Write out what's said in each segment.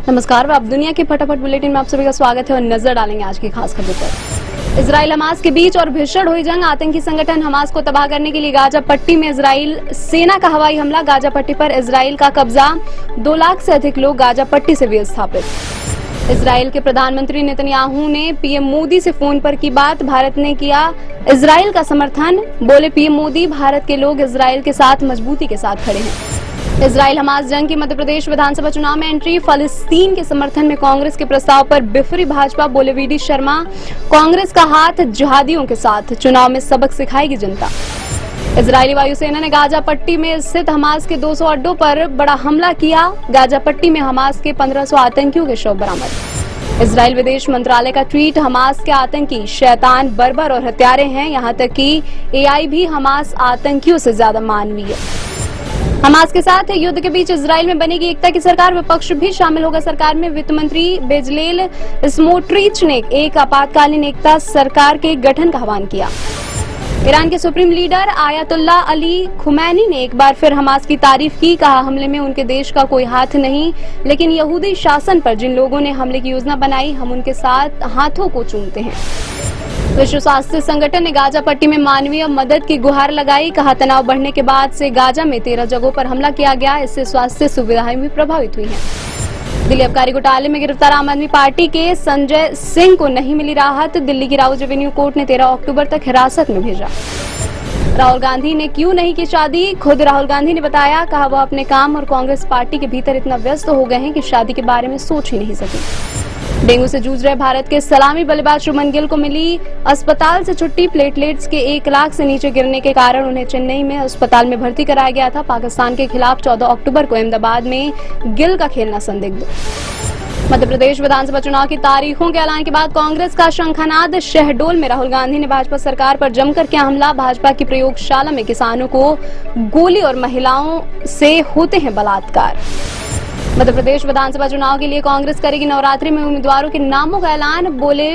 नमस्कार, आप दुनिया के फटाफट बुलेटिन में आप सभी का स्वागत है और नजर डालेंगे आज की खास खबरों पर। इजराइल हमास के बीच और भीषण हुई जंग। आतंकी संगठन हमास को तबाह करने के लिए गाजा पट्टी में इजराइल सेना का हवाई हमला। गाजा पट्टी पर इजराइल का कब्जा। 2 लाख से अधिक लोग गाजा पट्टी से विस्थापित। इजराइल के प्रधानमंत्री नेतन्याहू ने पीएम मोदी से फोन पर की बात। भारत ने किया इजराइल का समर्थन। बोले पीएम मोदी, भारत के लोग इजराइल के साथ मजबूती के साथ खड़े हैं। इजराइल हमास जंग की मध्य प्रदेश विधानसभा चुनाव में एंट्री। फलस्तीन के समर्थन में कांग्रेस के प्रस्ताव पर बिफरी भाजपा। बोले वीडी शर्मा, कांग्रेस का हाथ जिहादियों के साथ। चुनाव में सबक सिखाएगी जनता। इजरायली वायुसेना ने गाजा पट्टी में स्थित हमास के 200 अड्डों पर बड़ा हमला किया। गाजा पट्टी में हमास के 1500 आतंकियों के शव बरामद। इजराइल विदेश मंत्रालय का ट्वीट। हमास के आतंकी शैतान, बर्बर और हत्यारे हैं। यहां तक कि एआई भी हमास आतंकियों से ज्यादा मानवीय। हमास के साथ युद्ध के बीच इजराइल में बनेगी एकता की सरकार। विपक्ष भी शामिल होगा सरकार में। वित्त मंत्री बेजलेल स्मोट्रिच ने एक आपातकालीन एकता सरकार के गठन का आह्वान किया। ईरान के supreme leader ayatollah Ali Khomeini ने एक बार फिर हमास की तारीफ की। कहा, हमले में उनके देश का कोई हाथ नहीं, लेकिन यहूदी शासन पर जिन लोगों ने हमले की योजना बनाई, हम उनके साथ हाथों को चूमते हैं। विश्व स्वास्थ्य संगठन ने गाजा पट्टी में मानवीय मदद की गुहार लगाई। कहा, तनाव बढ़ने के बाद से गाजा में 13 जगहों पर हमला किया गया। इससे स्वास्थ्य सुविधाएं भी प्रभावित हुई हैं। दिल्ली आबकारी घोटाले में गिरफ्तार आम आदमी पार्टी के संजय सिंह को नहीं मिली राहत। दिल्ली की राउज एवेन्यू कोर्ट ने 13 अक्टूबर तक हिरासत में भेजा। राहुल गांधी ने क्यों नहीं की शादी, खुद राहुल गांधी ने बताया। कहा, वह अपने काम और कांग्रेस पार्टी के भीतर इतना व्यस्त हो गए हैं कि शादी के बारे में सोच ही नहीं सके। डेंगू से जूझ रहे भारत के सलामी बल्लेबाज शुभमन गिल को मिली अस्पताल से छुट्टी। प्लेटलेट्स के 1 लाख से नीचे गिरने के कारण उन्हें चेन्नई में अस्पताल में भर्ती कराया गया था। पाकिस्तान के खिलाफ 14 अक्टूबर को अहमदाबाद में गिल का खेलना संदिग्ध। मध्य प्रदेश विधानसभा चुनाव की तारीखों के ऐलान के बाद कांग्रेस का शंखनाद। शहडोल में राहुल गांधी ने भाजपा सरकार पर जमकर किया हमला। भाजपा की प्रयोगशाला में किसानों को गोली और महिलाओं से होते हैं बलात्कार। मध्य प्रदेश विधानसभा चुनाव के लिए कांग्रेस करेगी नवरात्रि में उम्मीदवारों के नामों का ऐलान। बोले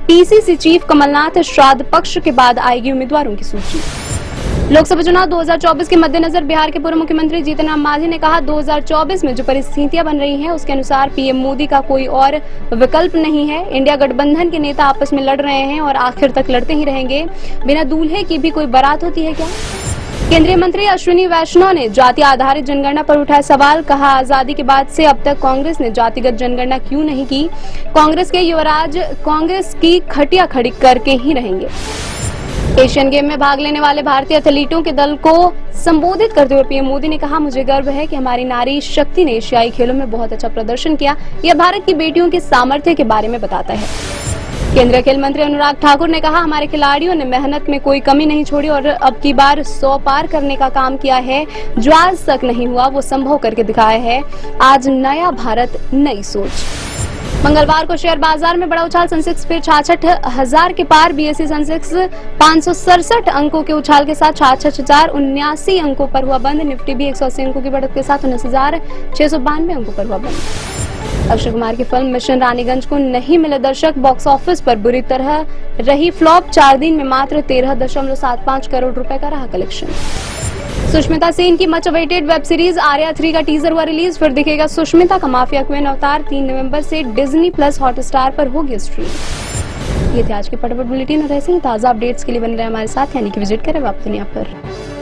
पीसीसी चीफ कमलनाथ, श्राद्ध पक्ष के बाद आएगी उम्मीदवारों की सूची। लोकसभा चुनाव 2024 के मद्देनजर बिहार के पूर्व मुख्यमंत्री जीतन राम मांझी ने कहा, 2024 में जो परिस्थितियां बन रही हैं उसके अनुसार पीएम मोदी का कोई और विकल्प नहीं है। इंडिया गठबंधन के नेता आपस में लड़ रहे हैं और आखिर तक लड़ते ही रहेंगे। बिना दूल्हे की भी कोई बारात होती है क्या? केंद्रीय मंत्री अश्विनी वैष्णव ने जाति आधारित जनगणना पर उठाया सवाल। कहा, आजादी के बाद से अब तक कांग्रेस ने जातिगत जनगणना क्यों नहीं की? कांग्रेस के युवराज कांग्रेस की खटिया खड़ी करके ही रहेंगे। एशियन गेम में भाग लेने वाले भारतीय एथलीटों के दल को संबोधित करते हुए पीएम मोदी ने कहा, मुझे गर्व है कि हमारी नारी शक्ति ने एशियाई खेलों में बहुत अच्छा प्रदर्शन किया। यह भारत की बेटियों के सामर्थ्य के बारे में बताता है। केंद्रीय खेल मंत्री अनुराग ठाकुर ने कहा, हमारे खिलाड़ियों ने मेहनत में कोई कमी नहीं छोड़ी और अब की बार 100 पार करने का काम किया है। जो आज तक नहीं हुआ वो संभव करके दिखाया है। आज नया भारत, नई सोच। मंगलवार को शेयर बाजार में बड़ा उछाल। सेंसेक्स फिर 66,000 के पार। बीएसई सेंसेक्स 567 अंकों के उछाल के साथ 66,079 अंकों पर हुआ बंद। निफ्टी भी 180 अंकों की बढ़त के साथ 19,692 अंकों पर हुआ बंद। अक्षय कुमार की फिल्म मिशन रानीगंज को नहीं मिले दर्शक। बॉक्स ऑफिस पर बुरी तरह रही फ्लॉप। 4 दिन में मात्र 13.75 करोड़ रुपए का रहा कलेक्शन। सुष्मिता सेन की much awaited web series Arya 3 का टीजर हुआ रिलीज। फिर दिखेगा सुष्मिता का माफिया क्वीन अवतार। 3 नवंबर से डिज्नी प्लस हॉटस्टार पर होगी स्ट्रीम। ये थे आज के फटाफट बुलेटिन और ऐसे ही ताजा अपडेट्स के लिए बन रहे हमारे साथ, यानी कि विजिट करें आप दुनिया पर।